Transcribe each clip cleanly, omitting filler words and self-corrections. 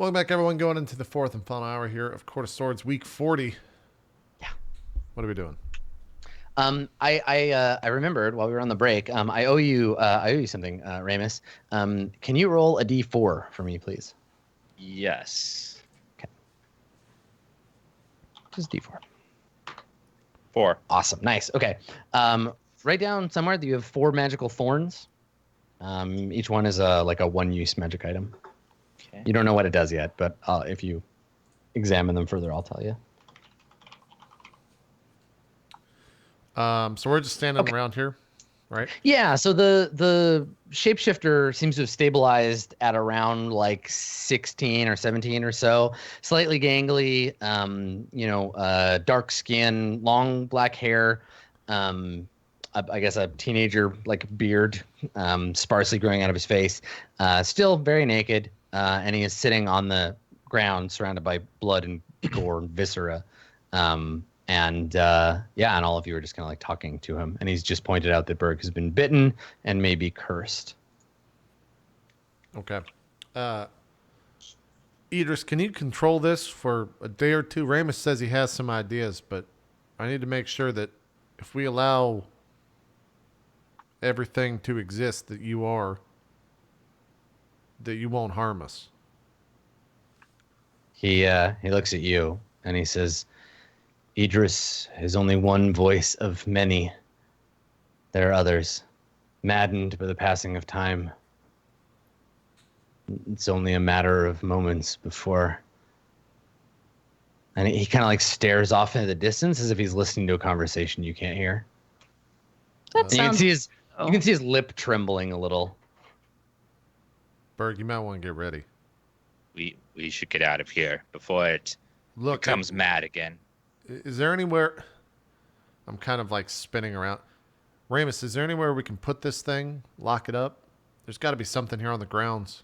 Welcome back, everyone. Going into the fourth and final hour here of Court of Swords, week 40. Yeah. What are we doing? I remembered while we were on the break. I owe you something, Ramus. Can you roll a d4 for me, please? Yes. Okay. Just d4. 4. Awesome. Nice. Okay. Write down somewhere that you have 4 magical thorns. Each one is like a one-use magic item. Okay. You don't know what it does yet, but if you examine them further, I'll tell you. So we're just standing around here, right? Yeah, so the shapeshifter seems to have stabilized at around like 16 or 17 or so. Slightly gangly, dark skin, long black hair, I guess a teenager like beard, sparsely growing out of his face. Still very naked, and he is sitting on the ground surrounded by blood and gore and viscera. And all of you are just kind of like talking to him. And he's just pointed out that Berg has been bitten and maybe cursed. Okay. Idris, can you control this for a day or two? Ramus says he has some ideas, but I need to make sure that if we allow everything to exist that you won't harm us. He looks at you and he says, Idris is only one voice of many. There are others, maddened by the passing of time. It's only a matter of moments before. And he kind of like stares off into the distance as if he's listening to a conversation you can't hear. You can see his lip trembling a little. Berg, you might want to get ready. We should get out of here before it becomes mad again. Is there anywhere... I'm kind of like spinning around. Ramus, is there anywhere we can put this thing? Lock it up? There's got to be something here on the grounds.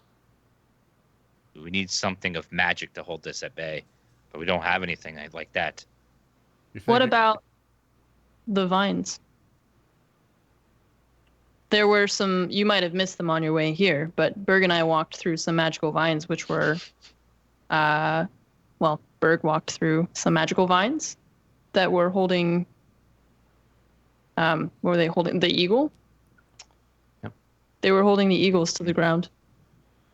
We need something of magic to hold this at bay, but we don't have anything like that. What about the vines? There were some... You might have missed them on your way here, but Berg and I walked through some magical vines, which were... Berg walked through some magical vines that were holding... what were they holding? The eagle? Yep. They were holding the eagles to the ground.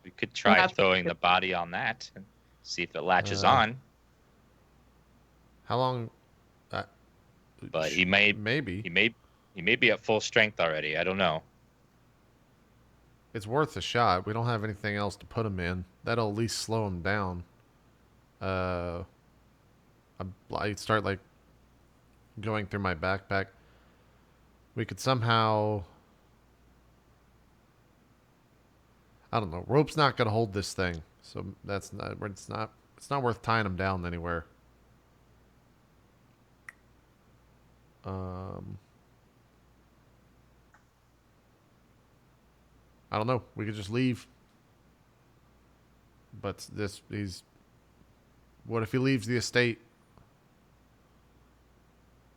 We could try throwing the body on that and see if it latches on. How long? But he may be at full strength already. I don't know. It's worth a shot. We don't have anything else to put him in. That'll at least slow him down. I start like going through my backpack. We could somehow... I don't know. Rope's not going to hold this thing. So it's not worth tying him down anywhere. I don't know. We could just leave. But what if he leaves the estate?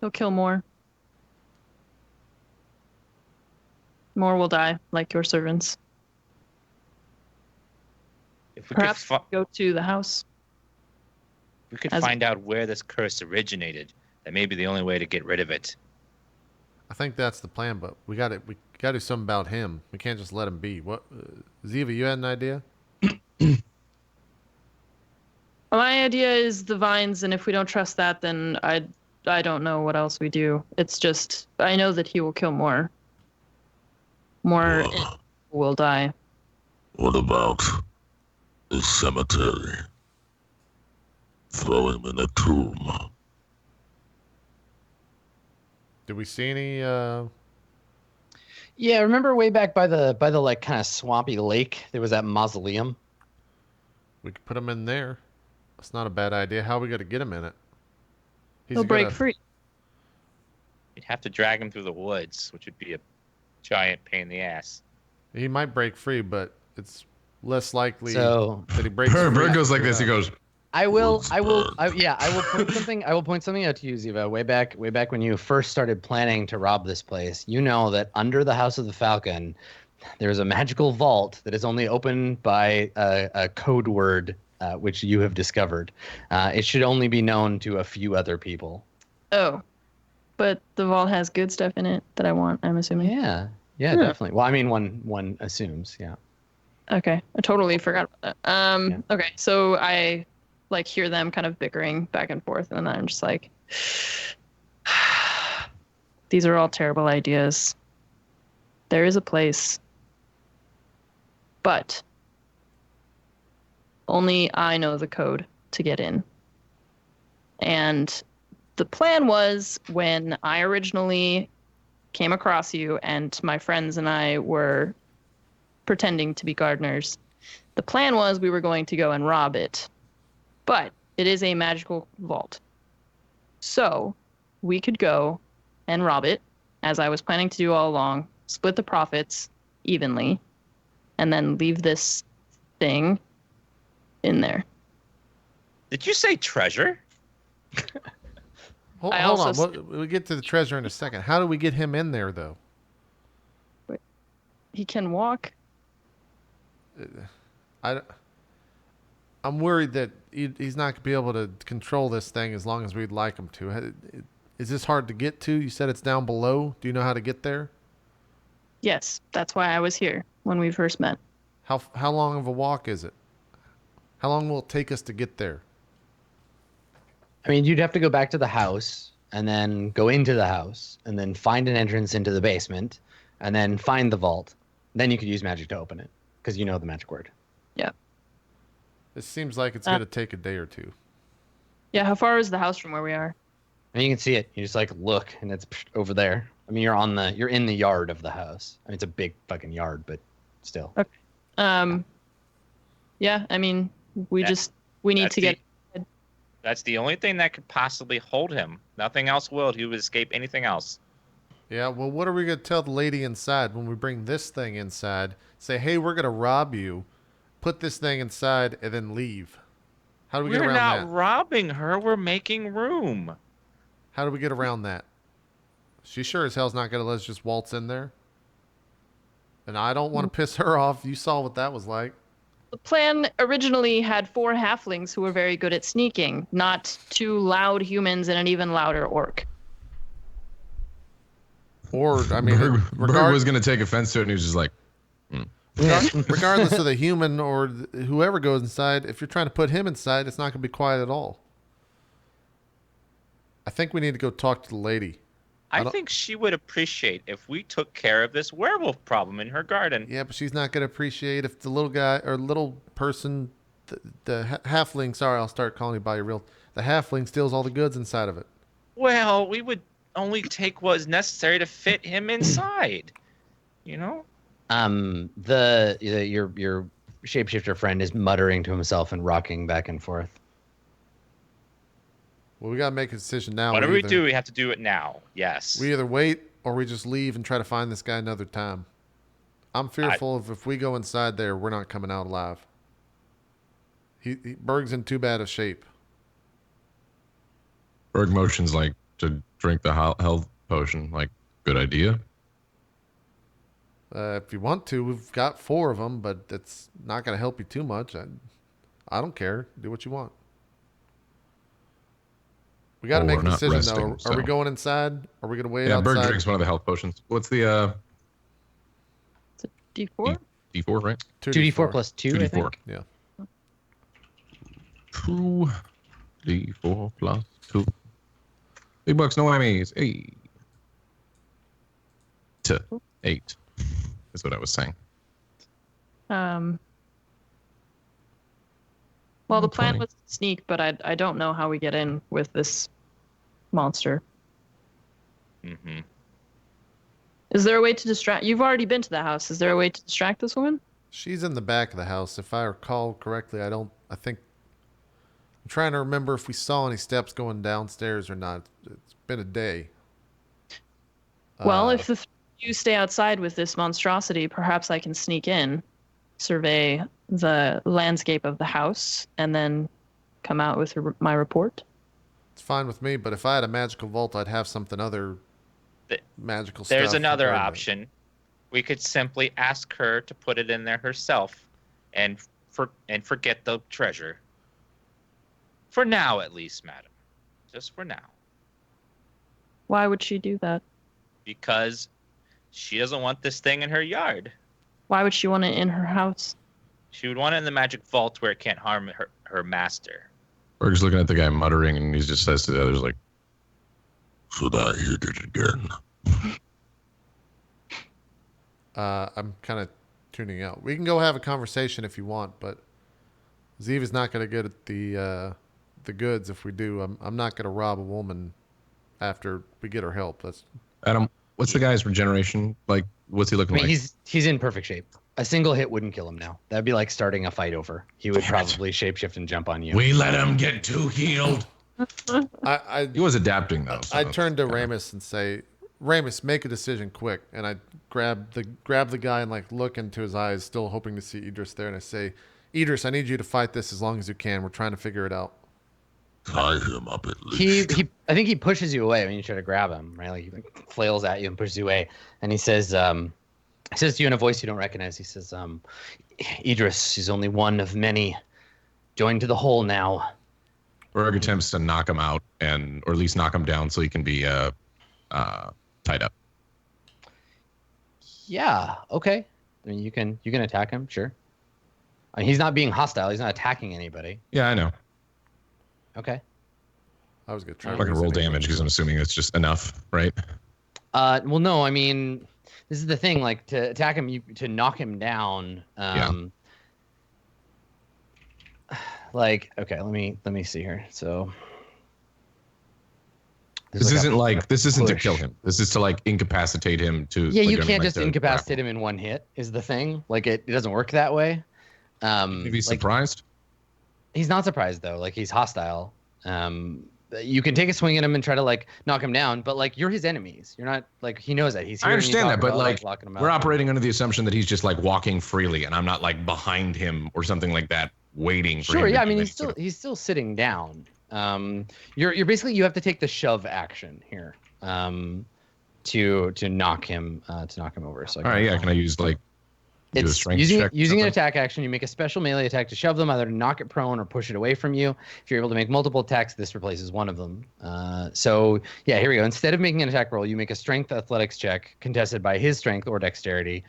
He'll kill more. More will die, like your servants. If we Perhaps go to the house. We could find out where this curse originated. That may be the only way to get rid of it. I think that's the plan, but we got to do something about him. We can't just let him be. What, Ziva, you had an idea? My idea is the vines, and if we don't trust that, then I don't know what else we do. It's just, I know that he will kill more. More will die. What about the cemetery? Throw him in a tomb. Did we see any? Yeah, remember way back by the like kind of swampy lake, there was that mausoleum. We could put him in there. That's not a bad idea. How are we going to get him in it? He'll break free. You'd have to drag him through the woods, which would be a giant pain in the ass. He might break free, but it's less likely that he breaks free. Bird goes like this. He goes. I will point something out to you, Ziva. Way back when you first started planning to rob this place, you know that under the House of the Falcon, there's a magical vault that is only opened by a code word which you have discovered. It should only be known to a few other people. Oh, but the vault has good stuff in it that I want, I'm assuming. Yeah, Yeah. definitely. Well, I mean, one assumes, yeah. Okay, I totally forgot about that. Yeah. Okay, so I like hear them kind of bickering back and forth, and then I'm just like, these are all terrible ideas. There is a place, but only I know the code to get in. And the plan was, when I originally came across you and my friends and I were pretending to be gardeners, the plan was we were going to go and rob it. But it is a magical vault. So we could go and rob it, as I was planning to do all along, split the profits evenly, and then leave this thing in there. Did you say treasure? Hold I on. also We'll get to the treasure in a second. How do we get him in there, though? He can walk. I'm worried that he's not going to be able to control this thing as long as we'd like him to. Is this hard to get to? You said it's down below. Do you know how to get there? Yes, that's why I was here when we first met. How long of a walk is it? How long will it take us to get there? I mean, you'd have to go back to the house and then go into the house and then find an entrance into the basement and then find the vault. Then you could use magic to open it because you know the magic word. Yeah. It seems like it's going to take a day or two. Yeah, how far is the house from where we are? And you can see it. You just like look and it's over there. I mean, you're in the yard of the house. I mean, it's a big fucking yard, but still. Okay. Yeah, I mean, we need to get. That's the only thing that could possibly hold him. Nothing else will. He would escape anything else. Yeah, well, what are we going to tell the lady inside when we bring this thing inside? Say, hey, we're going to rob you. Put this thing inside and then leave. How do we get We're around not that? robbing her. We're making room. How do we get around that? She sure as hell's not going to let us just waltz in there. And I don't want to piss her off. You saw what that was like. The plan originally had 4 halflings who were very good at sneaking, not 2 loud humans and an even louder orc. Or, I mean, Berg was going to take offense to it, and he was just like, regardless of the human or whoever goes inside, if you're trying to put him inside, it's not going to be quiet at all. I think we need to go talk to the lady. I think she would appreciate if we took care of this werewolf problem in her garden. Yeah, but she's not going to appreciate if the little guy or little person, the halfling, sorry, I'll start calling you by your real, the halfling steals all the goods inside of it. Well, we would only take what is necessary to fit him inside. You know? Your shapeshifter friend is muttering to himself and rocking back and forth. Well, we got to make a decision now. Whatever we do, we have to do it now. Yes. We either wait or we just leave and try to find this guy another time. I'm fearful of if we go inside there, we're not coming out alive. Berg's in too bad a shape. Berg motions like to drink the health potion. Like, good idea. If you want to, we've got 4 of them, but it's not going to help you too much. I don't care. Do what you want. We got to make a decision, though. Are we going inside? Are we going to wait outside? Yeah, Berg drinks one of the health potions. What's the... It's a D4? D4, right? 2d4 plus 2, 2d4. I think. Yeah. 2d4 plus 2. Big bucks, no whammies. 8. That's what I was saying. Well, the plan 20. was to sneak, but I don't know how we get in with this monster. Mm-hmm. Is there a way to distract? You've already been to the house. Is there a way to distract this woman? She's in the back of the house. If I recall correctly, I'm trying to remember if we saw any steps going downstairs or not. It's been a day. Well, if you stay outside with this monstrosity, perhaps I can sneak in, survey the landscape of the house, and then come out with my report. It's fine with me, but if I had a magical vault, I'd have something other magical stuff. There's another prepared. option. We could simply ask her to put it in there herself and forget the treasure. For now, at least, madam. Just for now. Why would she do that? Because she doesn't want this thing in her yard. Why would she want it in her house? She would want it in the magic vault where it can't harm her master. We're just looking at the guy muttering, and he just says to the others, like, Should I hit it again? I'm kind of tuning out. We can go have a conversation if you want, but Zeev is not going to get at the goods if we do. I'm not going to rob a woman after we get her help. That's Adam, what's the guy's regeneration? Like, what's he looking I mean, like? he's in perfect shape. A single hit wouldn't kill him now. That'd be like starting a fight over. He would probably shapeshift and jump on you. We let him get too healed. He was adapting, though. So I turn to kinda- Ramus and say, Ramus, make a decision quick. And I grab the guy and like look into his eyes, still hoping to see Idris there. And I say, Idris, I need you to fight this as long as you can. We're trying to figure it out. Tie him up at least. I think he pushes you away when you try to grab him, right? Like he flails at you and pushes you away. And he says to you in a voice you don't recognize. He says, Idris is only one of many. Join to the whole now. Berg attempts to knock him out, or at least knock him down so he can be tied up. Yeah, okay. I mean, you can attack him, sure. I mean, he's not being hostile. He's not attacking anybody. Yeah, I know. Okay. I was going to try I'm not gonna roll damage because I'm assuming it's just enough, right? Well, no. I mean, this is the thing. Like to attack him, to knock him down. Like, okay, let me see here. So This isn't to push. kill him. This is to like incapacitate him. To Yeah, like, you I mean, can't like, just to incapacitate grapple. him in one hit. Is the thing. Like it doesn't work that way. Maybe he's like, surprised. he's not surprised though. Like he's hostile. You can take a swing at him and try to like knock him down, but like you're his enemies. You're not like he knows that. He's. I hearing you understand talk that, but about, like locking him we're out. operating under the assumption that he's just like walking freely, and I'm not like behind him or something like that, waiting for him. Sure, to yeah. I do mean, any he's sort still sitting down. You're basically you have to take the shove action here. To knock him over. So All right, yeah. Can I use like do a it's strength using check or an something? attack action. You make a special melee attack to shove them, either to knock it prone or push it away from you. If you're able to make multiple attacks, this replaces one of them. So yeah, here we go. Instead of making an attack roll, you make a strength athletics check contested by his strength or dexterity.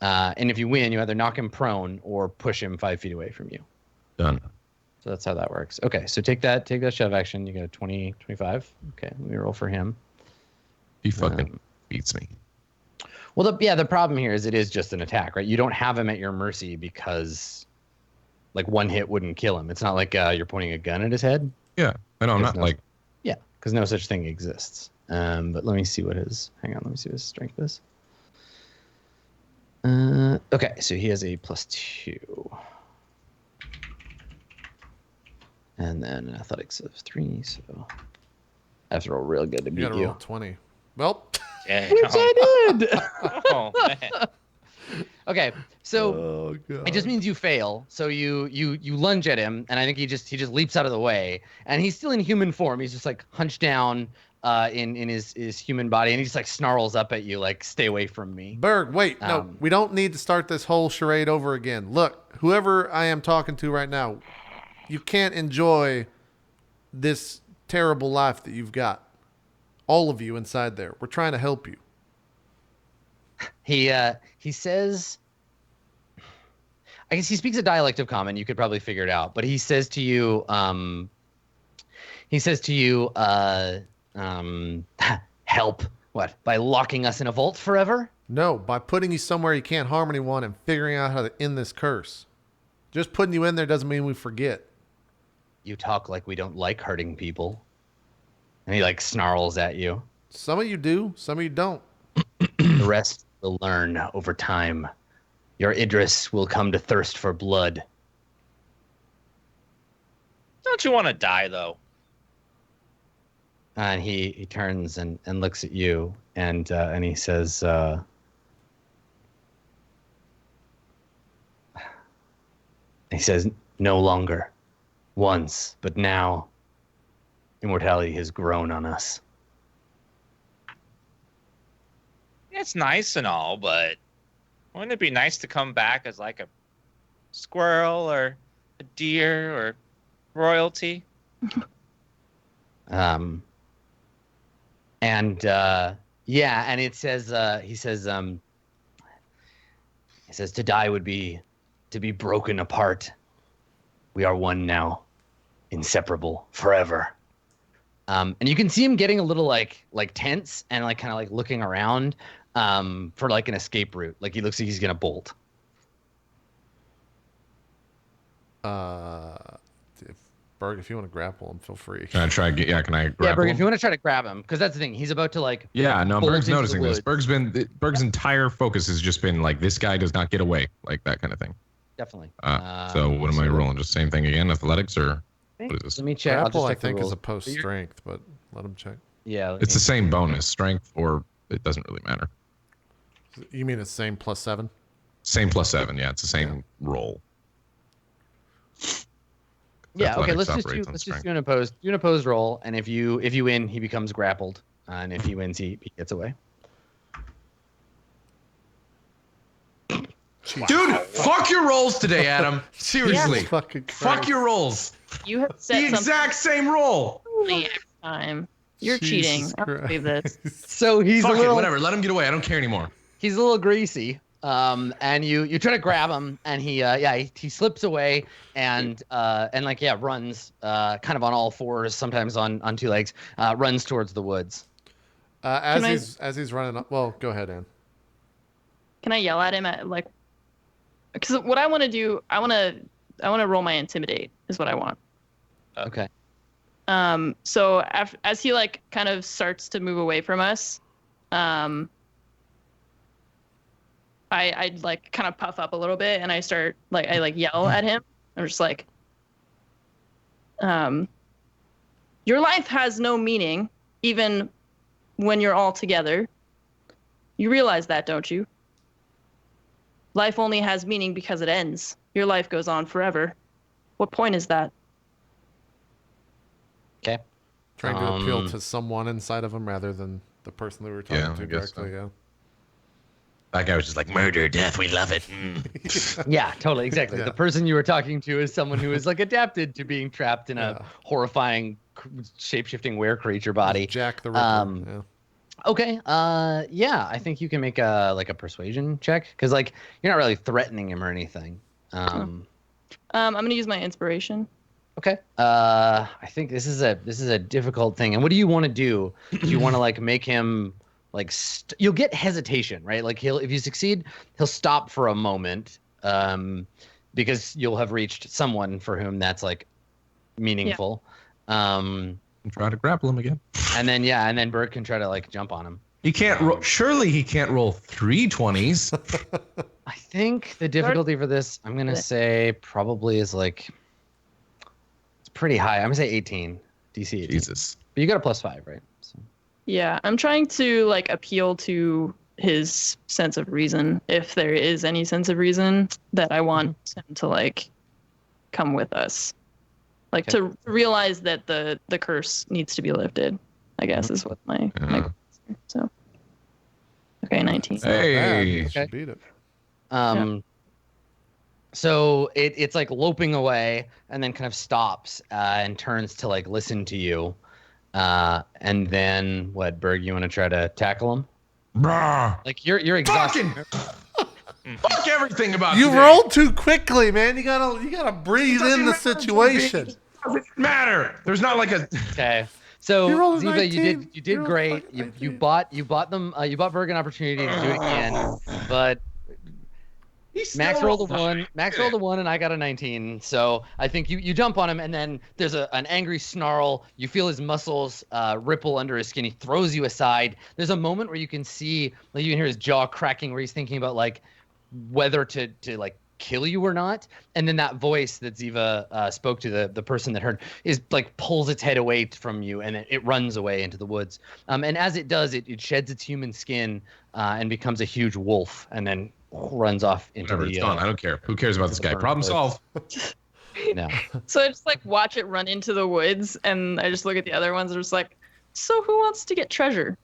And if you win, you either knock him prone or push him 5 feet away from you. Done. So that's how that works. Okay, so take that shove action. You get a 20, 25. Okay, let me roll for him. He fucking beats me. Well, the problem here is it is just an attack, right? You don't have him at your mercy because, like, one hit wouldn't kill him. It's not like you're pointing a gun at his head. Yeah, I know. I'm not No. like Yeah, because no such thing exists. But let me see what his. Hang on, let me see what his strength is. Okay, so he has a +2, and then an athletics of 3. So I have to roll real good to You beat got to you. roll 20. Well, Yeah. Which I did. Oh, man. Okay, so. oh god. It just means you fail. So you lunge at him, and I think he just leaps out of the way, and he's still in human form. He's just like hunched down in his human body, and he just like snarls up at you like, "Stay away from me." Berg, wait, no, we don't need to start this whole charade over again. Look, whoever I am talking to right now, you can't enjoy this terrible life that you've got. All of you inside there. We're trying to help you. He says, I guess he speaks a dialect of common. You could probably figure it out, but he says to you, help what, by locking us in a vault forever? No, by putting you somewhere you can't harm anyone and figuring out how to end this curse. Just putting you in there doesn't mean we forget. You talk like we don't like hurting people. And he like snarls at you. Some of you do, some of you don't. The rest will learn over time. Your Idris will come to thirst for blood. Don't you want to die, though? And he turns and looks at you and he says, no longer. Once, but now immortality has grown on us. It's nice and all, but wouldn't it be nice to come back as like a squirrel or a deer or royalty? And it says he says to die would be to be broken apart. We are one now, inseparable forever. And you can see him getting a little like tense and like kind of like looking around for like an escape route. Like he looks like he's gonna bolt. Berg, if you want to grapple him, feel free. Can I try? Can I grab Yeah, Berg, him? if you want to try to grab him, because that's the thing, he's about to like. Yeah, no, bolt Berg's into the noticing this. woods. Berg's entire focus has just been like, this guy does not get away, like that kind of thing. Definitely. So what am I rolling? Just same thing again, athletics or what is this? Let me check. I'll Grapple, just I check the think, is rules. a post strength, but let him check. Yeah. It's the same bonus, strength, or it doesn't really matter. You mean it's same +7? Same +7, yeah, it's the same roll. Yeah. Okay. Athletics Let's operates on just strength. do an opposed roll, and if you win, he becomes grappled, and if he wins, he gets away. Dude, fuck your rolls today, Adam. Seriously. Jesus fucking Fuck Christ. your rolls. You have The set something exact same roll. every time. You're Jesus cheating. I don't believe this. So he's Fuck a it, little whatever. Let him get away. I don't care anymore. he's a little greasy. And you try to grab him, and he slips away and runs kind of on all fours, sometimes on two legs, runs towards the woods. As he's running up, well, go ahead, Ann. Can I yell at him at like? Because what I want to do, I want to roll my intimidate is what I want. Okay. So as he like kind of starts to move away from us, I like kind of puff up a little bit and I start like I like yell at him. I'm just like, your life has no meaning even when you're all together. You realize that, don't you? Life only has meaning because it ends. Your life goes on forever. What point is that? Okay. Trying to appeal to someone inside of him rather than the person that we were talking Yeah, to I guess directly. so. Yeah. That guy was just like, murder, death, we love it. Yeah, totally, exactly. Yeah. The person you were talking to is someone who is like adapted to being trapped in a horrifying shape-shifting were creature body. Jack the Ripper. Yeah. Okay. Yeah, I think you can make a persuasion check because like you're not really threatening him or anything. I'm gonna use my inspiration. Okay. I think this is a difficult thing. And what do you want to do? Do you want to like make him like you'll get hesitation, right? Like if you succeed, he'll stop for a moment, because you'll have reached someone for whom that's like meaningful. Try to grapple him again. And then Bert can try to like jump on him. He can't roll. Surely he can't roll 3 20s. I think the difficulty for this, I'm gonna say, probably is like it's pretty high. I'm gonna say 18 DC 18. Jesus. But you got a +5, right? So. Yeah, I'm trying to like appeal to his sense of reason, if there is any sense of reason that I want him to like come with us, like to realize that the curse needs to be lifted. I guess is what my so. Okay, 19. Hey. You should beat it. So it's like loping away and then kind of stops and turns to like listen to you. And then what, Berg, you want to try to tackle him? Brah. Like you're exhausted. Fuck everything about You today. rolled too quickly, man. You gotta breathe in the situation. Doesn't matter. There's not like a. Okay. So You rolled a Ziva, 19. you did You rolled great. a You 19. bought Berg an opportunity to do it again, but Max rolled a 1. Max rolled a 1, and I got a 19. So I think you jump on him, and then there's an angry snarl. You feel his muscles ripple under his skin. He throws you aside. There's a moment where you can see, like you can hear his jaw cracking, where he's thinking about like whether to like kill you or not. And then that voice that Ziva spoke to, the person that heard, is like pulls its head away from you, and it runs away into the woods. And as it does, it sheds its human skin and becomes a huge wolf, and then runs off into Whatever, the. it's gone. I don't care. Who cares about this guy? burn Problem woods. solved. No. So I just like watch it run into the woods, and I just look at the other ones and just like, so who wants to get treasure?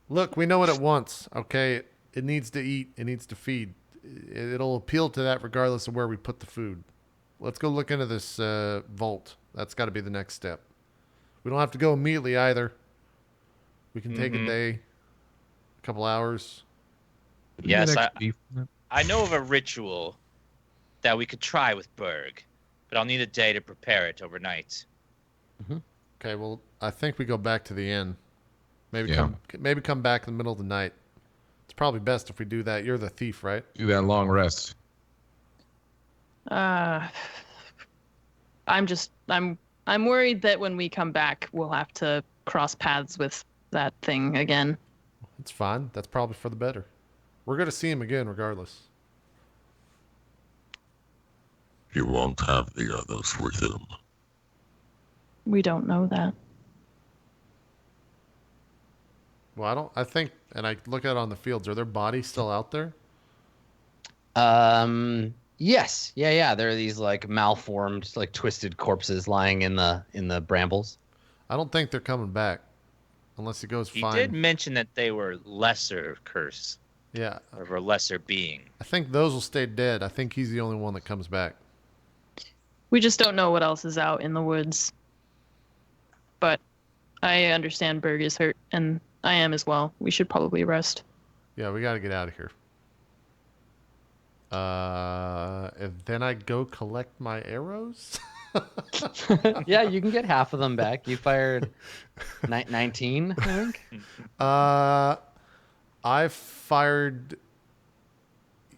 Look, we know what it wants. Okay, it needs to eat. It needs to feed. It'll appeal to that regardless of where we put the food. let's go look into this vault. That's got to be the next step. We don't have to go immediately either. We can take a day, a couple hours. Yes, XP. I know of a ritual that we could try with Berg, but I'll need a day to prepare it overnight. Okay, well, I think we go back to the inn. Maybe Yeah. come back in the middle of the night. It's probably best if we do that. You're the thief, right? Do that long rest. I'm worried that when we come back, we'll have to cross paths with that thing again. It's fine. That's probably for the better. We're going to see him again regardless. He won't have the others with him. We don't know that. Well, I think, and I look out on the fields. Are their bodies still out there? Yes. Yeah. There are these like malformed, like twisted corpses lying in the brambles. I don't think they're coming back unless he goes He fine. did mention that they were lesser curse, Yeah. or a lesser being. I think those will stay dead. I think he's the only one that comes back. We just don't know what else is out in the woods. But I understand Berg is hurt, and I am as well. We should probably rest. Yeah, we got to get out of here. And then I go collect my arrows. Yeah, you can get half of them back. You fired 19, I think. I fired.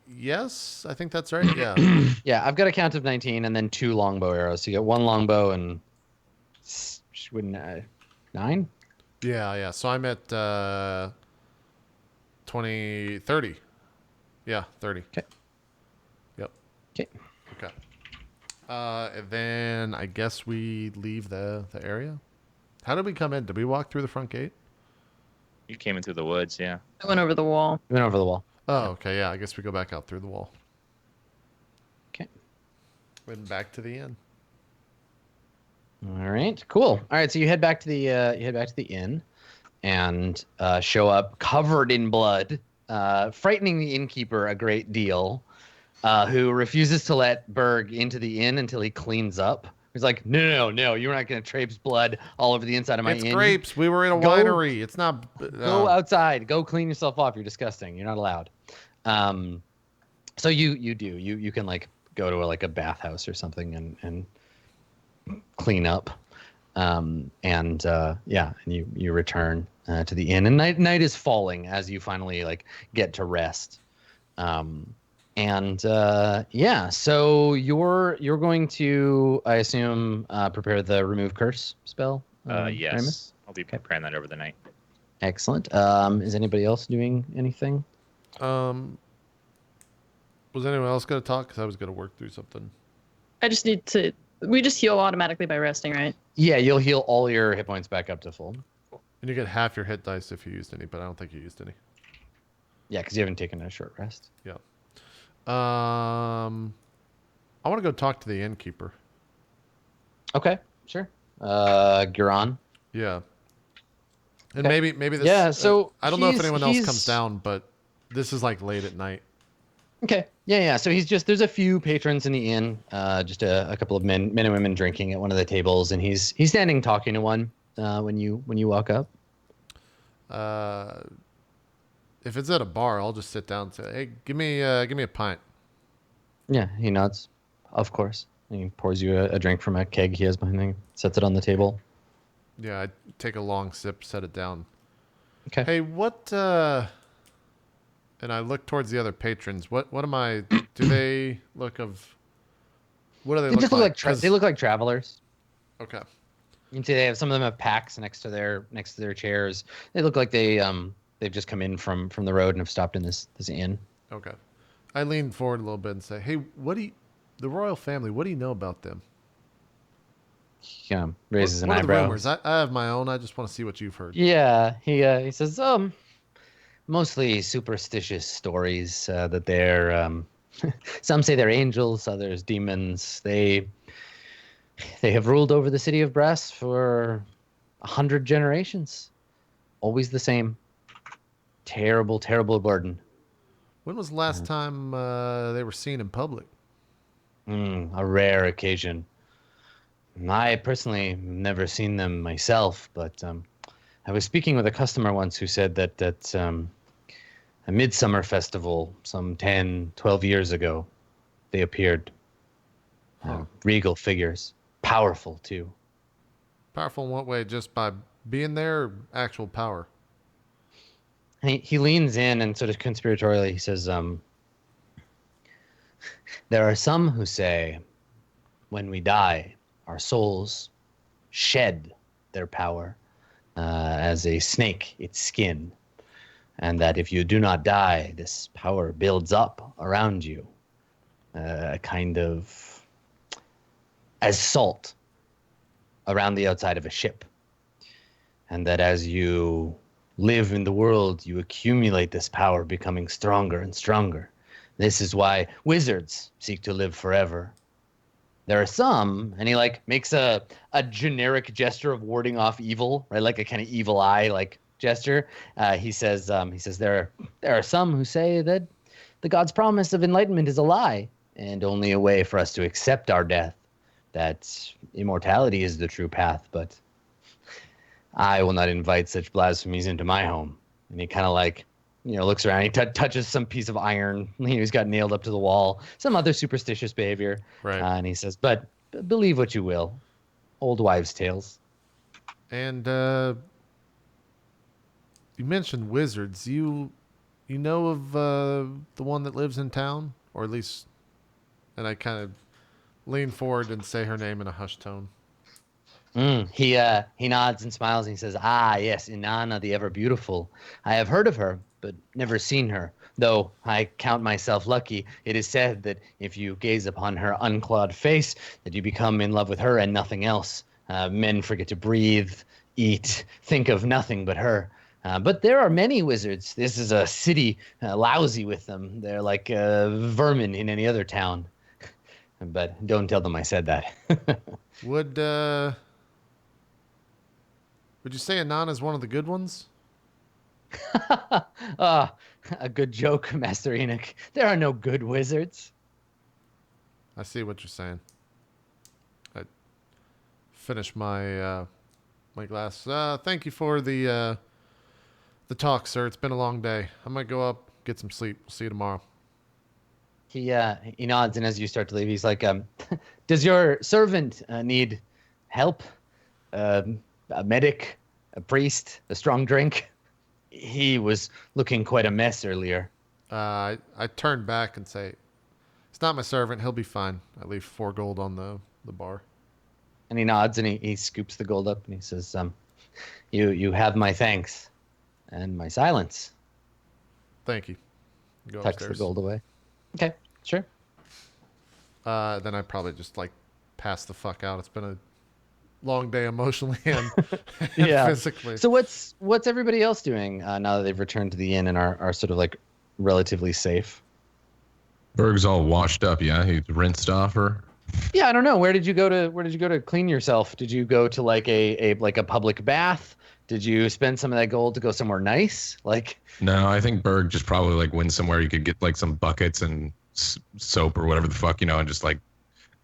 Yes, I think that's right. Yeah. Yeah, I've got a count of 19 and then 2 longbow arrows. So you get 1 longbow and 9. Yeah. So I'm at 30. Yeah, 30. Okay. Yep. Okay. Okay. And then I guess we leave the area. How did we come in? Did we walk through the front gate? You came in through the woods, yeah. I went over the wall. We went over the wall. Oh, okay. Yeah, I guess we go back out through the wall. Okay. Went back to the inn. All right, cool. All right, so you head back to the inn, and show up covered in blood, frightening the innkeeper a great deal, who refuses to let Berg into the inn until he cleans up. He's like, no, you're not going to traipse blood all over the inside of my It's inn. grapes. We were in a Go- winery. It's not. Go outside. Go clean yourself off. You're disgusting. You're not allowed. So you can like go to a bathhouse or something and clean up. And you return to the inn, and night is falling as you finally get to rest. So you're going to, I assume, prepare the remove curse spell. Yes. Ramus? I'll be preparing that over the night. Excellent. Is anybody else doing anything? Was anyone else going to talk? Because I was going to work through something. I just need to. We just heal automatically by resting, right? Yeah, you'll heal all your hit points back up to full. And you get half your hit dice if you used any, but I don't think you used any. Yeah, because you haven't taken a short rest. Yeah. I want to go talk to the innkeeper. Okay, sure. Guran. Yeah. And Okay. maybe this. Yeah, so I don't know if he's- anyone else he's- comes down, but this is late at night. Okay. Yeah. So there's a few patrons in the inn, just a couple of men and women drinking at one of the tables, and he's standing talking to one when you walk up. If it's at a bar, I'll just sit down and say, "Hey, give me a pint." Yeah, he nods. Of course. And he pours you a drink from a keg he has behind him, sets it on the table. Yeah, I take a long sip, set it down. Okay. Hey, what? And I look towards the other patrons. What am I? Do they look of? What do they They look just like? look like 'Cause- they look like travelers. Okay. You can see they have some of them have packs next to their chairs. They look like they've just come in from the road and have stopped in this inn. Okay. I lean forward a little bit and say, "Hey, the royal family? What do you know about them?" He raises what an are the eyebrow. rumors? I have my own. I just want to see what you've heard. Yeah, he says mostly superstitious stories that they're some say they're angels, others demons. They have ruled over the city of Brass for 100 generations. Always the same. Terrible, terrible burden. When was the last time they were seen in public? A rare occasion. I personally have never seen them myself, but I was speaking with a customer once who said that a midsummer festival some 10, 12 years ago, they appeared. Regal figures. Powerful, too. Powerful in what way? Just by being there, or actual power? And he leans in and sort of conspiratorially, he says, there are some who say when we die, our souls shed their power as a snake its skin, and that if you do not die, this power builds up around you, kind of as salt around the outside of a ship, and that as you live in the world, you accumulate this power, becoming stronger and stronger. This is why wizards seek to live forever. There are some, and he like makes a generic gesture of warding off evil, right? Like a kind of evil eye like gesture. He says there are some who say that the God's promise of enlightenment is a lie, and only a way for us to accept our death. That immortality is the true path, but I will not invite such blasphemies into my home. And he kind of like, looks around. He touches some piece of iron. He's got nailed up to the wall. Some other superstitious behavior. Right. And he says, but believe what you will. Old wives' tales. And you mentioned wizards. You know of the one that lives in town? Or at least... And I kind of lean forward and say her name in a hushed tone. He nods and smiles and he says, "Ah, yes, Inanna the Ever Beautiful. I have heard of her, but never seen her. Though I count myself lucky. It is said that if you gaze upon her unclawed face, that you become in love with her and nothing else. Men forget to breathe, eat, think of nothing but her. But there are many wizards. This is a city lousy with them. They're like vermin in any other town. But don't tell them I said that." Would you say Anana's one of the good ones? A good joke, Master Enoch. There are no good wizards. I see what you're saying. I finish my my glass. Thank you for the talk, sir. It's been a long day. I might go up, get some sleep. See you tomorrow. He nods, and as you start to leave, he's like, "Does your servant need help? A medic, a priest, a strong drink? He was looking quite a mess earlier." I turn back and say, "It's not my servant. He'll be fine." I leave 4 gold on the bar. And he nods, and he scoops the gold up, and he says, "You have my thanks, and my silence." Thank you. Go Tucks upstairs. the gold away. Okay, sure. Then I probably just like pass the fuck out. It's been a long day emotionally and, and Yeah. physically. So what's everybody else doing now that they've returned to the inn and are sort of like relatively safe? Berg's all washed up, yeah? He rinsed off her. Yeah, I don't know. Where did you go to clean yourself? Did you go to like a public bath? Did you spend some of that gold to go somewhere nice? Like, No, I think Berg just probably like went somewhere you could get like some buckets and soap or whatever the fuck, and just like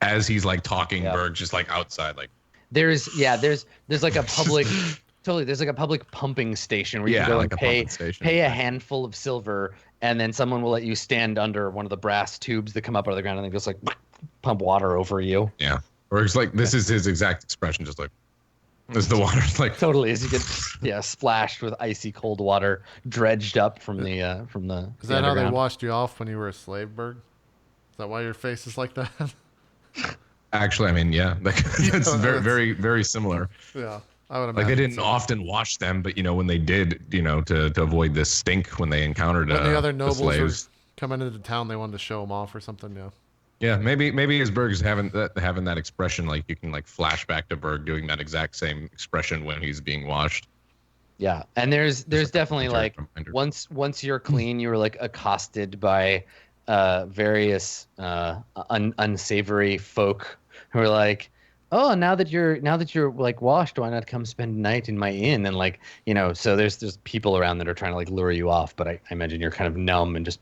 as he's like talking, Yep. Berg just like outside, like there's like a public totally there's like a public pumping station where you Yeah, can go like and a pumping station. pay a handful of silver, and then someone will let you stand under one of the brass tubes that come up out of the ground and they just like pump water over you. yeah. Berg's like this is his exact expression, just like as the water like Totally, as you get splashed with icy cold water dredged up from the Is that how they washed you off when you were a slave, Berg? Is that why your face is like that? Actually, I mean, yeah, like, that's very, very, very similar. Yeah, I would imagine. Like they didn't so. often wash them, but when they did, to avoid this stink when they encountered When the other the nobles were slaves. coming into town, they wanted to show them off or something. Yeah. Yeah, maybe as Berg's having that expression, like you can like flash back to Berg doing that exact same expression when he's being washed. Yeah, and there's definitely like reminder. once you're clean, you were like accosted by various unsavory folk who are like, "Oh, now that you're like washed, why not come spend a night in my inn?" And like, so there's people around that are trying to like lure you off, but I imagine you're kind of numb and just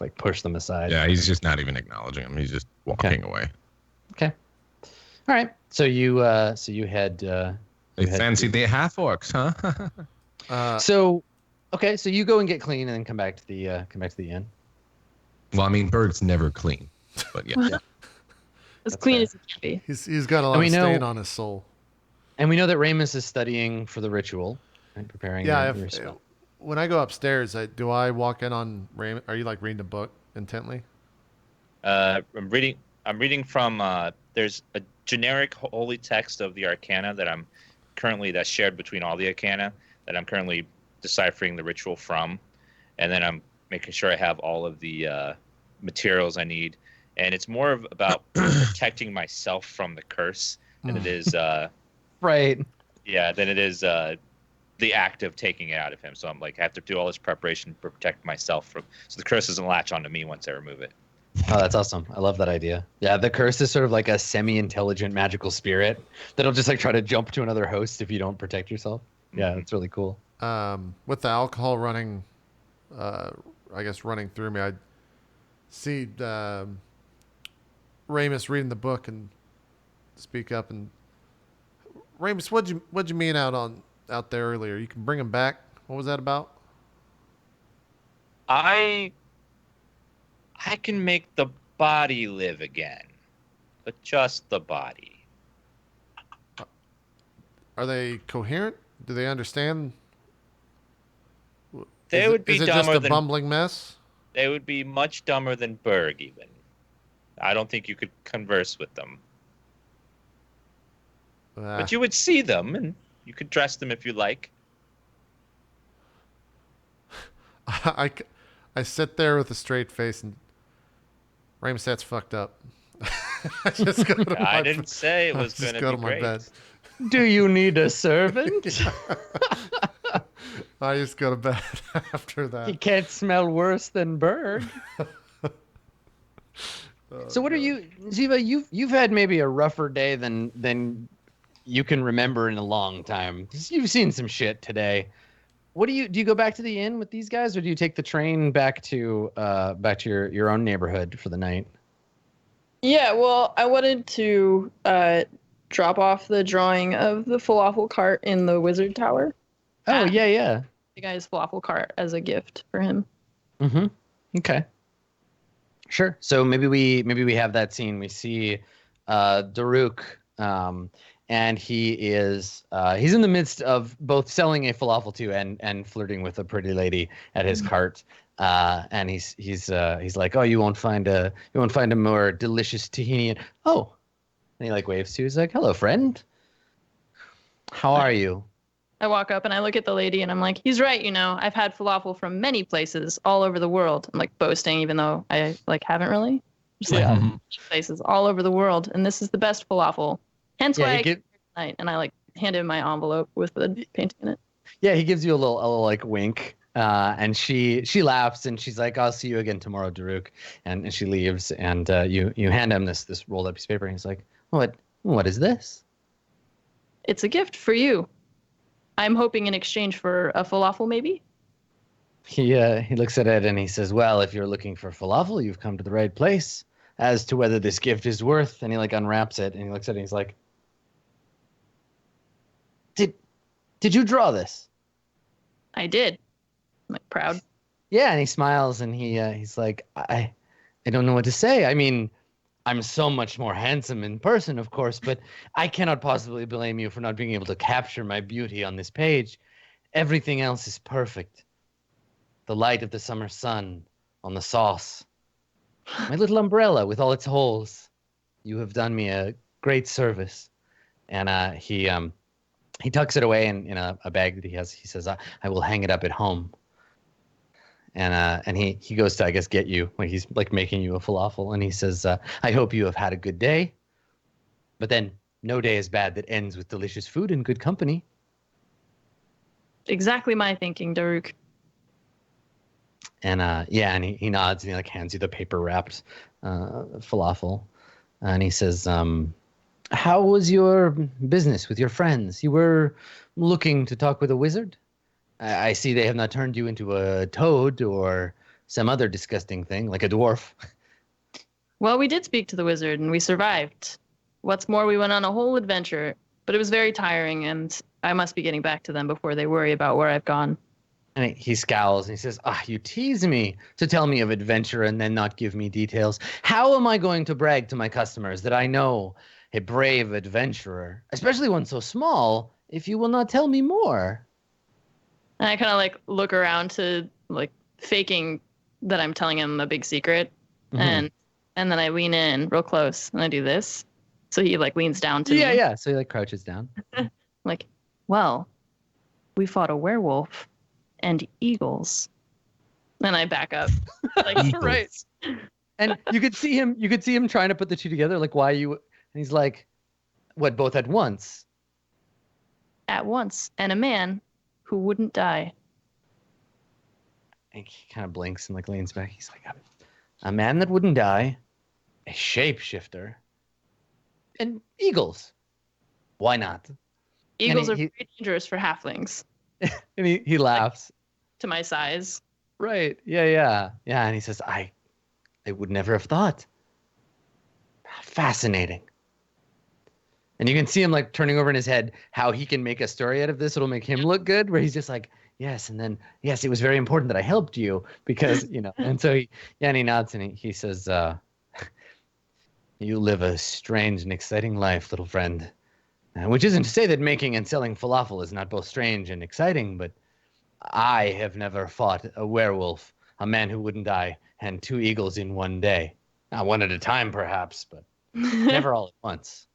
like push them aside. Yeah, he's just not even acknowledging him. He's just walking away. Okay. All right. So you head. They fancy the half orcs, huh? So, okay. So you go and get clean, and then come back to the inn. Well, I mean, Berg's never clean, but yeah. Yeah. As That's clean fair. as it can be. He's got a lot we of know- stain on his soul. And we know that Ramus is studying for the ritual and preparing. Yeah, the spell. when I go upstairs, do I walk in on Raymond? Are you like reading a book intently? I'm reading from. There's a generic holy text of the Arcana that's shared between all the Arcana that I'm currently deciphering the ritual from, and then I'm making sure I have all of the materials I need. And it's more about protecting myself from the curse than it is. Right. Yeah, than it is the act of taking it out of him. So I'm like, I have to do all this preparation to protect myself from, so the curse doesn't latch onto me once I remove it. Oh, that's awesome. I love that idea. Yeah, the curse is sort of like a semi-intelligent magical spirit that'll just like try to jump to another host if you don't protect yourself. Yeah, that's really cool. With the alcohol running, I guess running through me, I see Ramus reading the book and speak up and Ramus, what'd you mean out there earlier? You can bring him back. What was that about? I can make the body live again, but just the body. Are they coherent? Do they understand? They would be Is it just dumber a than bumbling mess? They would be much dumber than Berg, even. I don't think you could converse with them. But you would see them, and you could dress them if you like. I sit there with a straight face and Ramus, that's fucked up. I just go to I my didn't say it was just going go to to be my great. bed. Do you need a servant? I just go to bed after He that. can't smell worse than Berg. So what are you, Ziva? You've had maybe a rougher day than you can remember in a long time. You've seen some shit today. What do you go back to the inn with these guys, or do you take the train back to your own neighborhood for the night? Yeah, well, I wanted to drop off the drawing of the falafel cart in the wizard tower. Oh yeah. The guy's falafel cart as a gift for him. Mm-hmm. Okay. Sure. So maybe we have that scene. We see Daruk, and he's in the midst of both selling a falafel to and flirting with a pretty lady at his cart. And he's like, oh, you won't find a more delicious tahini. Oh, and he like waves to you. He's like, hello, friend. How are you? I walk up and I look at the lady and I'm like, he's right, I've had falafel from many places all over the world. I'm like boasting, even though I like haven't really. Just like places all over the world, and this is the best falafel. Hence why I came here tonight. And I like hand him my envelope with the painting in it. Yeah, he gives you a little like wink. And she laughs and she's like, I'll see you again tomorrow, Daruk. And she leaves, and you hand him this rolled up piece of paper, and he's like, what is this? It's a gift for you. I'm hoping in exchange for a falafel, maybe. He looks at it and he says, well, if you're looking for falafel, you've come to the right place. As to whether this gift is worth, and he like unwraps it and he looks at it and he's like, Did you draw this? I did. I'm like proud. Yeah, and he smiles and he's like, I don't know what to say. I mean, I'm so much more handsome in person, of course, but I cannot possibly blame you for not being able to capture my beauty on this page. Everything else is perfect. The light of the summer sun on the sauce. My little umbrella with all its holes. You have done me a great service. And he tucks it away in a bag that he has. He says, I will hang it up at home. And he goes to, I guess, get you when he's like making you a falafel. And he says, I hope you have had a good day. But then no day is bad that ends with delicious food and good company. Exactly my thinking, Daruk. And and he nods and he like hands you the paper wrapped falafel. And he says, how was your business with your friends? You were looking to talk with a wizard? I see they have not turned you into a toad or some other disgusting thing, like a dwarf. Well, we did speak to the wizard and we survived. What's more, we went on a whole adventure, but it was very tiring and I must be getting back to them before they worry about where I've gone. And he scowls and he says, you tease me to tell me of adventure and then not give me details. How am I going to brag to my customers that I know a brave adventurer, especially one so small, if you will not tell me more? And I kind of like look around to like faking that I'm telling him a big secret. Mhm. And then I lean in real close and I do this. So he like leans down to me. Yeah. So he like crouches down. Like, well, we fought a werewolf and eagles. Then I back up. Like, Eagles. right. And you could see him trying to put the two together. Like, why you? And he's like, what? Both at once? At once. And a man who wouldn't die. And he kind of blinks and like leans back. He's like, a man that wouldn't die, a shapeshifter, and eagles. Why not? Eagles he- are very dangerous for halflings And he laughs. to my size. Right. Yeah. And he says, I would never have thought. Fascinating. And you can see him like turning over in his head how he can make a story out of this. It'll make him look good, where he's just like, yes. And then, yes, it was very important that I helped you because, and so he nods and he says, you live a strange and exciting life, little friend. Which isn't to say that making and selling falafel is not both strange and exciting, but I have never fought a werewolf, a man who wouldn't die, and 2 eagles in one day. Not one at a time, perhaps, but never all at once.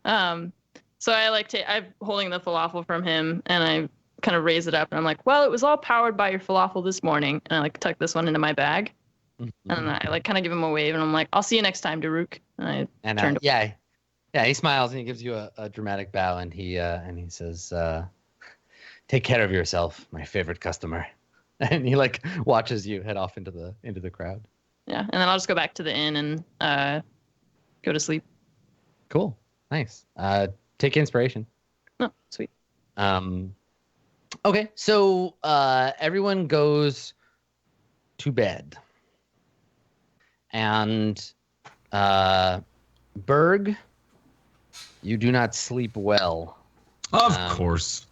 So I I'm holding the falafel from him and I kind of raise it up and I'm like, well, it was all powered by your falafel this morning. And I like tuck this one into my bag. And then I like kind of give him a wave and I'm like, I'll see you next time, Daruk. And I turned yeah, he smiles and he gives you a dramatic bow and he says, take care of yourself, my favorite customer. And he like watches you head off into the crowd. Yeah. And then I'll just go back to the inn and go to sleep. Cool. Nice. Take inspiration. Oh, sweet. Okay, so everyone goes to bed. And Berg, you do not sleep well. Of course.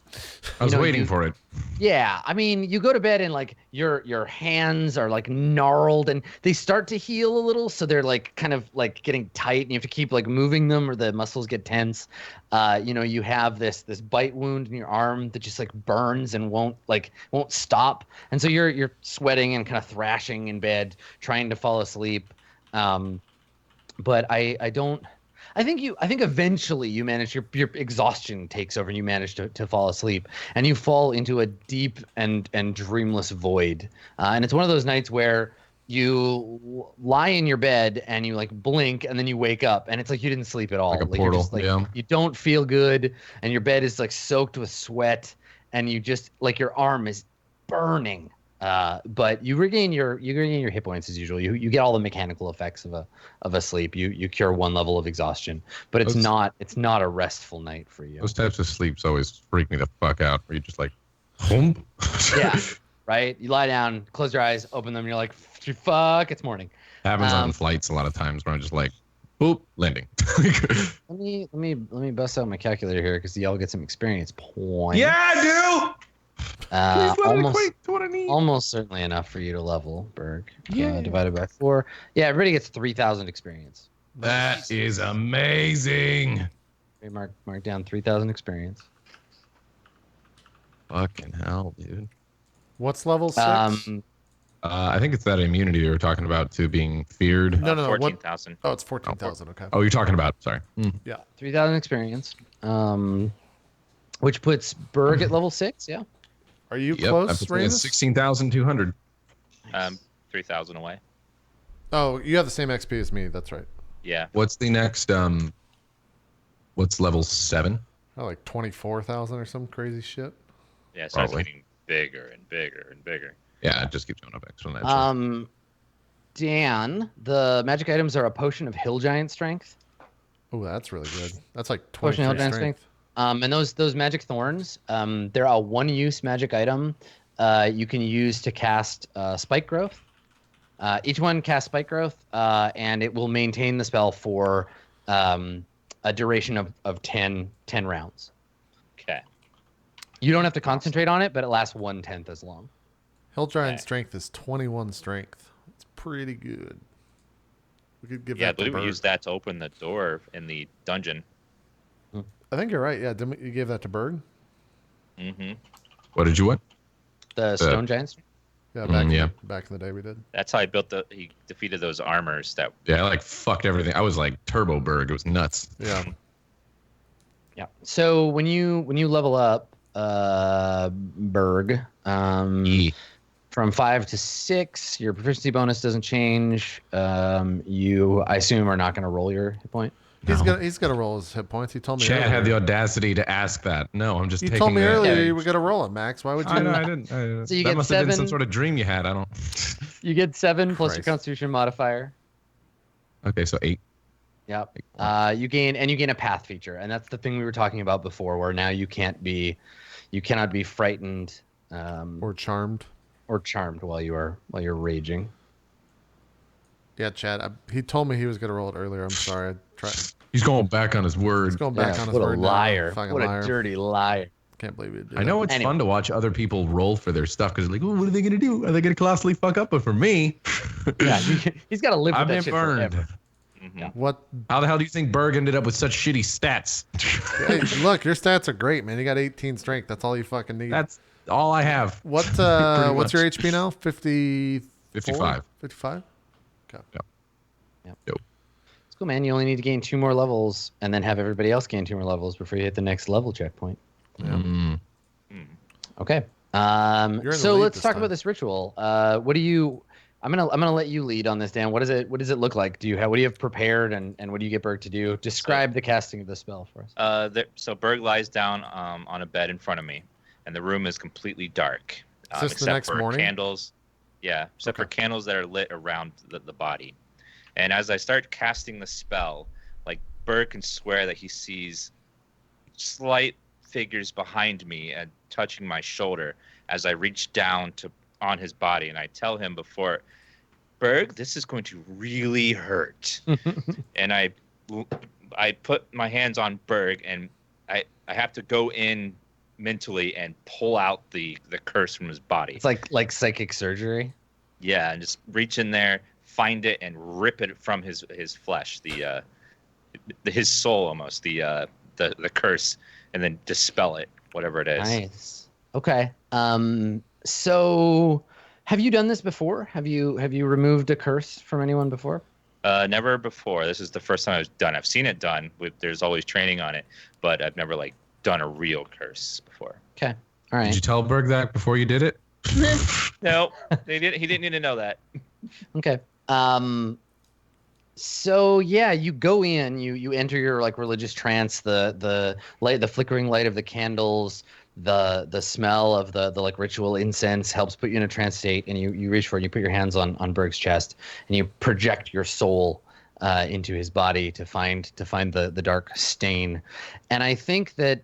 I was waiting for it. Yeah, I mean, you go to bed and like your hands are like gnarled and they start to heal a little, so they're like kind of like getting tight and you have to keep like moving them or the muscles get tense. You have this bite wound in your arm that just like burns and won't stop, and so you're sweating and kind of thrashing in bed trying to fall asleep. But I think eventually you manage your exhaustion takes over and you manage to fall asleep and you fall into a deep and dreamless void. And it's one of those nights where you lie in your bed and you like blink and then you wake up and it's like you didn't sleep at all. Like a you're portal, just, like, yeah. You don't feel good and your bed is like soaked with sweat and you just like your arm is burning. But you regain your hit points as usual. You get all the mechanical effects of a sleep. You cure 1 level of exhaustion, but it's not a restful night for you. Those types of sleeps always freak me the fuck out. Where you just like, boom. Yeah, right. You lie down, close your eyes, open them. You're like, fuck, it's morning. Happens on flights a lot of times where I'm just like, boop, landing. Let me bust out my calculator here because y'all get some experience points. Yeah, I do. Please let it equate to what I need. Almost certainly enough for you to level, Berg. Yeah. Divided by 4. Yeah, everybody gets 3,000 experience. That is amazing. Mark down 3,000 experience. Fucking hell, dude. What's level 6? I think it's that immunity you were talking about to being feared. No. 14,000. Oh, it's 14,000. Okay. Oh, you're talking about. Sorry. Yeah. 3,000 experience. Which puts Berg at level 6. Yeah. Are you Yep, close, that puts me at Ramus? 16,200. 3,000 away. Oh, you have the same XP as me. That's right. Yeah. What's the next? What's level 7? Oh, like 24,000 or some crazy shit. Yeah, so it's Probably. getting bigger and bigger and bigger. Yeah, it just keeps going up exponentially. Dan, the magic items are a potion of hill giant strength. Oh, that's really good. That's like Potion 23 of hill giant strength. strength. And those magic thorns, they're a 1-use magic item. You can use to cast spike growth. Each one casts Spike Growth, and it will maintain the spell for a duration of 10 rounds. Okay. You don't have to concentrate on it, but it lasts 1/10 as long. Hill Giant Okay. strength is 21 strength. It's pretty good. We could give Yeah, I that to believe we Berg. used that to open the door in the dungeon. I think you're right. Yeah, didn't you give that to Berg? Mm-hmm. What did you want? The Stone Giants. Yeah, yeah. back in the day we did. That's how I built he defeated those armors that. Yeah, I like fucked everything. I was like Turbo Berg. It was nuts. Yeah. Yeah. So when you level up, Berg, from 5 to 6, your proficiency bonus doesn't change. You, I assume, are not going to roll your hit point. He's gonna roll his hit points. He told me. Chad earlier. had the audacity to ask that. No, I'm just You taking told me that. earlier Yeah. you were gonna roll it, Max. Why would you? I know, I didn't. So you that get must have been 7. some sort of dream you had. I don't. You get 7 plus your Christ. Constitution modifier. Okay, so 8. Yep. You gain a path feature, and that's the thing we were talking about before, where now you cannot be frightened Or charmed. or charmed while you're raging. Yeah, Chad. He told me he was gonna roll it earlier. I'm sorry. I tried. He's going back on his He's word. going back Yeah, on his what a word. now. liar! Fucking What liar. a dirty liar! Can't believe you did. I know that. it's Anyway. fun to watch other people roll for their stuff because like, oh, what are they gonna do? Are they gonna costly fuck up? But for me, Yeah, he's got to live with I've that been shit burned. forever. Mm-hmm. What? How the hell do you think Berg ended up with such shitty stats? Hey, look, your stats are great, man. You got 18 strength. That's all you fucking need. That's all I have. What? Pretty What's your much. HP now? 50. 55. 55. Okay. It's cool, man. You only need to gain 2 more levels, and then have everybody else gain 2 more levels before you hit the next level checkpoint. Yeah. Mm. Okay. You're in the So lead let's this talk time. about this ritual. What do you? I'm gonna let you lead on this, Dan. What does it look like? What do you have prepared, and what do you get Berg to do? Describe the casting of the spell for us. So Berg lies down on a bed in front of me, and the room is completely dark, Is this the except next for morning? candles. Yeah, except for candles that are lit around the body. And as I start casting the spell, like Berg can swear that he sees slight figures behind me and touching my shoulder as I reach down on his body, and I tell him before, Berg, this is going to really hurt. And I put my hands on Berg, and I have to go in mentally and pull out the curse from his body. It's like psychic surgery. Yeah, and just reach in there, find it, and rip it from his flesh, his soul almost, the curse, and then dispel it, whatever it is. Nice. Okay. So have you done this before? Have you removed a curse from anyone before? Never before. This is the first time I've done. I've seen it done. There's always training on it, but I've never done a real curse before. Okay. All right. Did you tell Berg that before you did it? No, he didn't need to know that. Okay. So yeah, you go in, you enter your religious trance, the light, the flickering light of the candles, the smell of the ritual incense helps put you in a trance state, and you reach for it, you put your hands on Berg's chest, and you project your soul into his body to find the dark stain. And I think that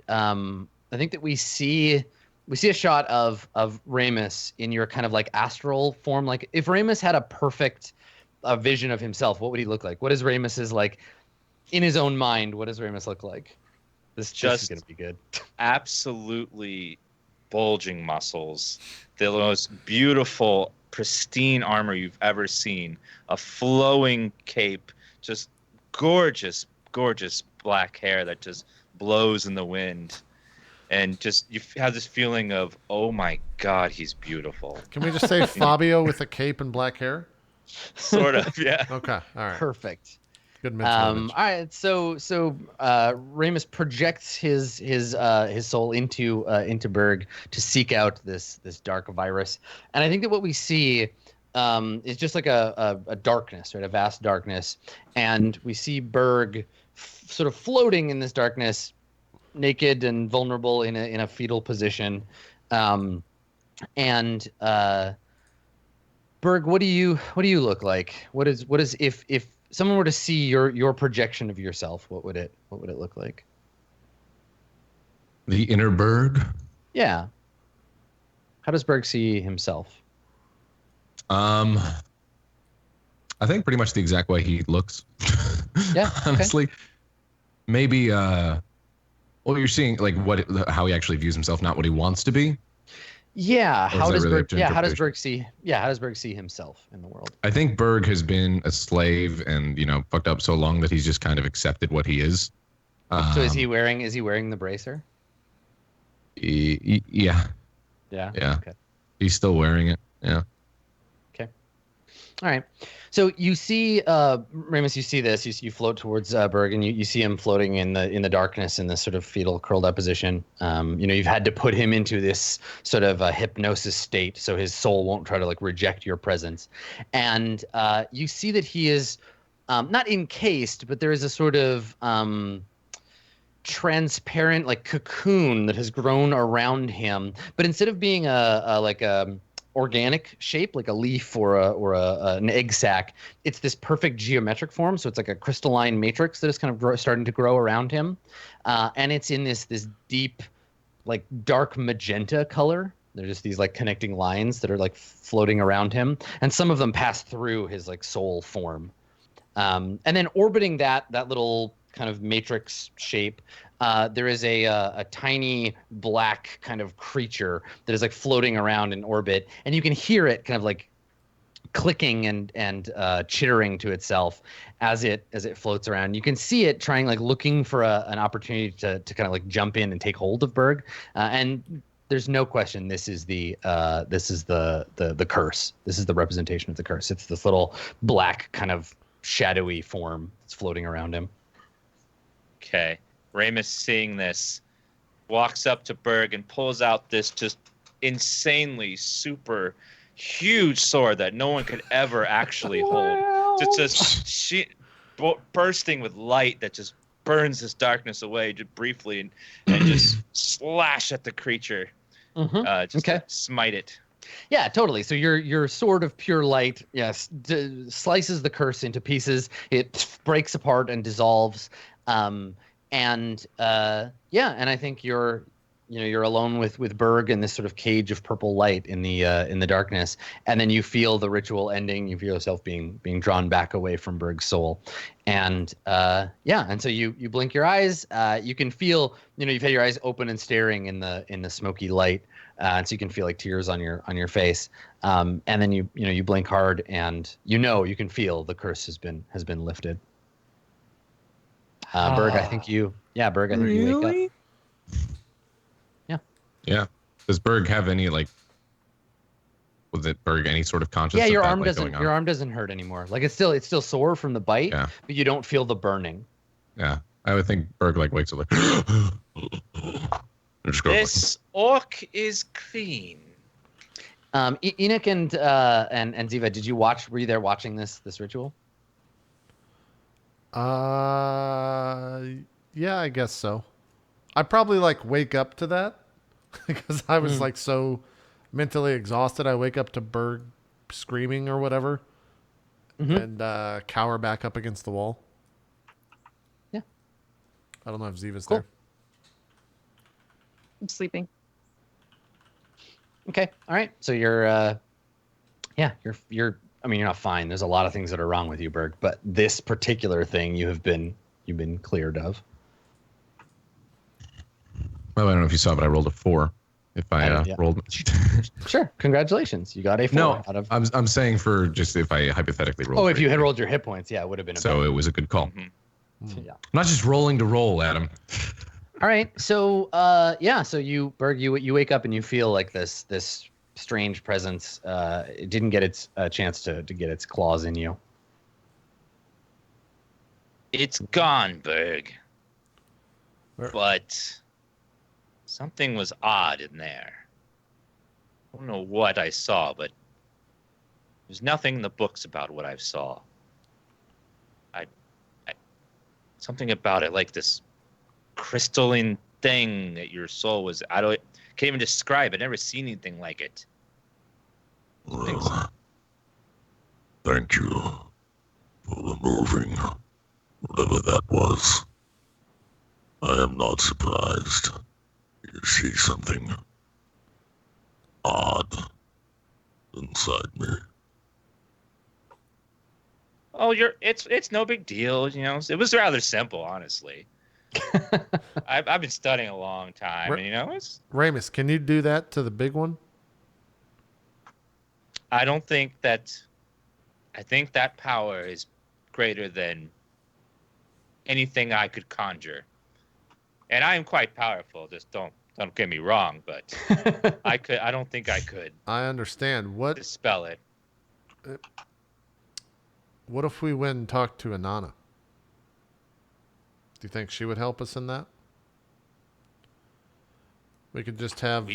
we see a shot of Ramus in your kind of astral form. Like if Ramus had a perfect vision of himself, what would he look like? What is Ramus's in his own mind? What does Ramus look like? This is gonna be good. Absolutely bulging muscles, the most beautiful, pristine armor you've ever seen, a flowing cape, just gorgeous black hair that just blows in the wind. And just you have this feeling of, oh my God, he's beautiful. Can we just say Fabio with a cape and black hair? Sort of, yeah. Okay. All right. Perfect. Good mental image. All right. So Ramus projects his soul into Berg to seek out this dark virus, and I think that what we see is just like a darkness, right? A vast darkness, and we see Berg sort of floating in this darkness, naked and vulnerable in a fetal position, and Berg, what do you look like? What is if someone were to see your projection of yourself, what would it look like? The inner Berg? Yeah. How does Berg see himself? I think pretty much the exact way he looks. Yeah, okay. Honestly, maybe. Well, you're seeing like how he actually views himself, not what he wants to be. Yeah. How that does really Berg? up to Yeah. How does interpretation? Berg see? Yeah. How does Berg see himself in the world? I think Berg has been a slave and fucked up so long that he's just kind of accepted what he is. So is he wearing? Is he wearing the bracer? Yeah. Yeah. Yeah. Okay. He's still wearing it. Yeah. Okay. All right. So you see, Ramus, you see this. You float towards Berg, and you see him floating in the darkness in this sort of fetal curled up position. You've had to put him into this sort of hypnosis state, so his soul won't try to like reject your presence. And you see that he is not encased, but there is a sort of transparent like cocoon that has grown around him. But instead of being a organic shape like a leaf or an egg sac, it's this perfect geometric form. So it's like a crystalline matrix that is kind of starting to grow around him, and it's in this deep, like dark magenta color. They're just these like connecting lines that are like floating around him, and some of them pass through his like soul form. And then orbiting that little kind of matrix shape, there is a tiny black kind of creature that is like floating around in orbit, and you can hear it kind of like clicking and chittering to itself as it floats around. You can see it trying, like looking for an opportunity to kind of like jump in and take hold of Berg, and there's no question this is the curse. This is the representation of the curse. It's this little black kind of shadowy form that's floating around him. Okay. Ramus, seeing this, walks up to Berg and pulls out this just insanely super huge sword that no one could ever actually hold. Just bursting with light that just burns this darkness away just briefly and just slash at the creature. To smite it. Yeah, totally. So your sword of pure light, yes, slices the curse into pieces. It breaks apart and dissolves. And I think you're alone with Berg in this sort of cage of purple light in the darkness, and then you feel the ritual ending. You feel yourself being drawn back away from Berg's soul, and and so you blink your eyes. You can feel, you've had your eyes open and staring in the smoky light, and so you can feel like tears on your face. And then you blink hard, and you can feel the curse has been lifted. Berg, I think you wake up. Yeah. Does Berg have any was it Berg any sort of consciousness? Yeah, your of that, arm doesn't hurt anymore. Like it's still sore from the bite, but you don't feel the burning. Yeah. I would think Berg wakes up This orc is clean. Enoch and Ziva, were you there watching this ritual? Yeah, I guess so. I probably wake up to that because I was so mentally exhausted. I wake up to Berg screaming or whatever, and cower back up against the wall. Yeah. I don't know if Ziva's Cool. there. I'm sleeping. Okay. All right. So you're you're not fine. There's a lot of things that are wrong with you, Berg, but this particular thing you've been cleared of. Well, I don't know if you saw, but I rolled a 4. If I rolled, sure. Congratulations, you got a 4. No, I'm saying for just if I hypothetically rolled. Oh, if you had rolled your hit points, yeah, it would have been. It was a good call. Mm-hmm. Yeah. I'm not just rolling to roll, Adam. All right. So so you, Berg, you wake up and you feel like this strange presence. It didn't get its chance to get its claws in you. It's gone, Berg. But something was odd in there. I don't know what I saw, but there's nothing in the books about what I saw. Something about it, like this crystalline thing that your soul was. Can't even describe it. Never seen anything like it. Well, thank you for removing whatever that was. I am not surprised. You see something odd inside me. Oh, it's no big deal. You know, it was rather simple, honestly. I've been studying a long time, and it's. Ramus, can you do that to the big one? I don't think that. I think that power is greater than anything I could conjure, and I am quite powerful. Just don't get me wrong, but I could. I don't think I could I understand. What dispel it. What if we went and talked to Anana? Do you think she would help us in that? We could just have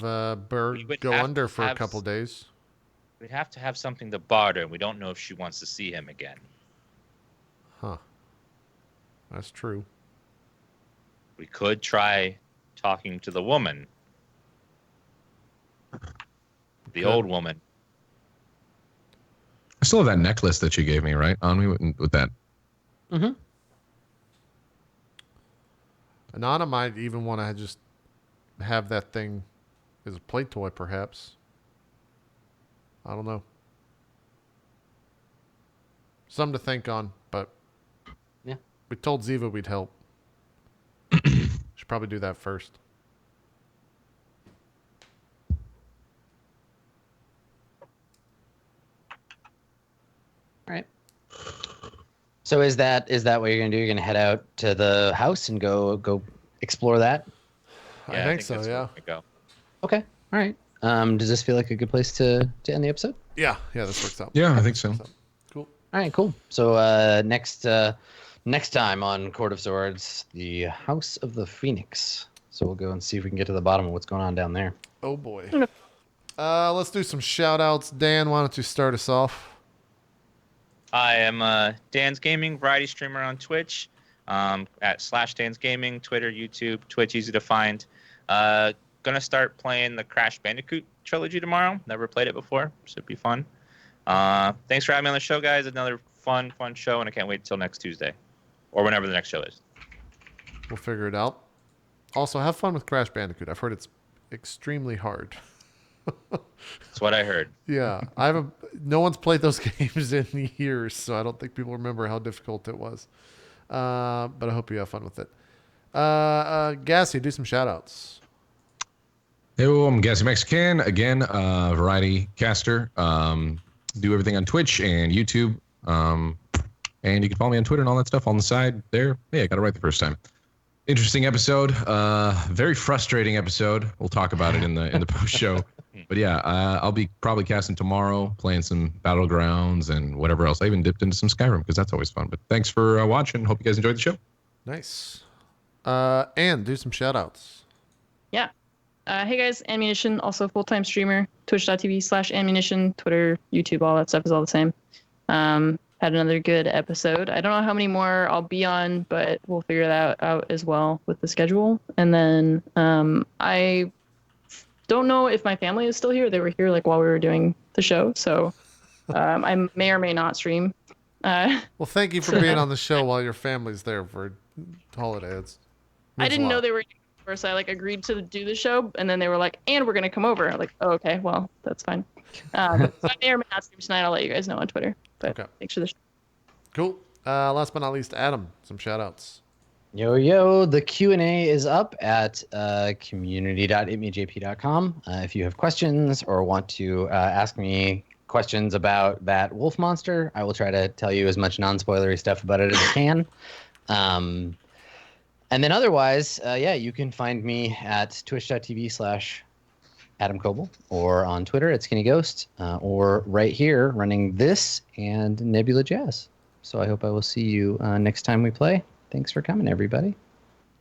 Bird would go have under to for a have couple days. We'd have to have something to barter, and we don't know if she wants to see him again. Huh. That's true. We could try talking to the woman. The old woman. I still have that necklace that you gave me, right? On me with that. Mm-hmm. Anana might even want to just have that thing as a play toy, perhaps. I don't know. Something to think on, but yeah, we told Ziva we'd help. Should probably do that first. All right. So is that what you're gonna do? You're gonna head out to the house and go explore that? I think so. that's Yeah. where we go. Okay. All right. Does this feel like a good place to end the episode? Yeah. This works out. Yeah, I think so. Cool. All right. Cool. So next time on Court of Swords, the House of the Phoenix. So we'll go and see if we can get to the bottom of what's going on down there. Oh boy. Let's do some shout outs. Dan, why don't you start us off? I am DansGaming, variety streamer on Twitch, at /DansGaming, Twitter, YouTube, Twitch, easy to find. Gonna start playing the Crash Bandicoot trilogy tomorrow. Never played it before. Should be fun. Thanks for having me on the show, guys. Another fun show, and I can't wait till next Tuesday, or whenever the next show is. We'll figure it out. Also, have fun with Crash Bandicoot. I've heard it's extremely hard. That's what I heard. Yeah, no one's played those games in years, so I don't think people remember how difficult it was. But I hope you have fun with it. Gassy, do some shout outs. Hello, I'm GassyMexican. Again, variety caster. Do everything on Twitch and YouTube. And you can follow me on Twitter and all that stuff on the side there. Hey, I got it right the first time. Interesting episode. Very frustrating episode. We'll talk about it in the post show. But yeah, I'll be probably casting tomorrow, playing some Battlegrounds and whatever else. I even dipped into some Skyrim because that's always fun. But thanks for watching. Hope you guys enjoyed the show. Nice. And do some shout outs. Yeah. Hey guys, Ammunition, also full-time streamer, twitch.tv/Ammunition, Twitter, YouTube, all that stuff is all the same. Had another good episode. I don't know how many more I'll be on, but we'll figure that out as well with the schedule. And then I don't know if my family is still here. They were here like while we were doing the show, so I may or may not stream. Well, thank you for being on the show while your family's there for holidays. I didn't know they were here first. I agreed to do the show, and then they were like, "And we're gonna come over." I'm like, "Oh, okay, well, that's fine." So I may or may not stream tonight. I'll let you guys know on Twitter. But okay. Thanks for the show. Cool. Last but not least, Adam, some shout outs. Yo, the Q&A is up at community.itmeJP.com. If you have questions or want to ask me questions about that wolf monster, I will try to tell you as much non-spoilery stuff about it as I can. And then otherwise, you can find me at twitch.tv/Adam Coble or on Twitter at skinnyghost or right here running this and Nebula Jazz. So I hope I will see you next time we play. Thanks for coming, everybody.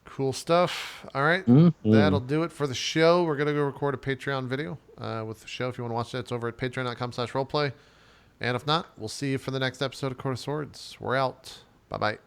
Cool stuff. All right. Mm-hmm. That'll do it for the show. We're going to go record a Patreon video with the show. If you want to watch that, it's over at patreon.com/roleplay. And if not, we'll see you for the next episode of Court of Swords. We're out. Bye-bye.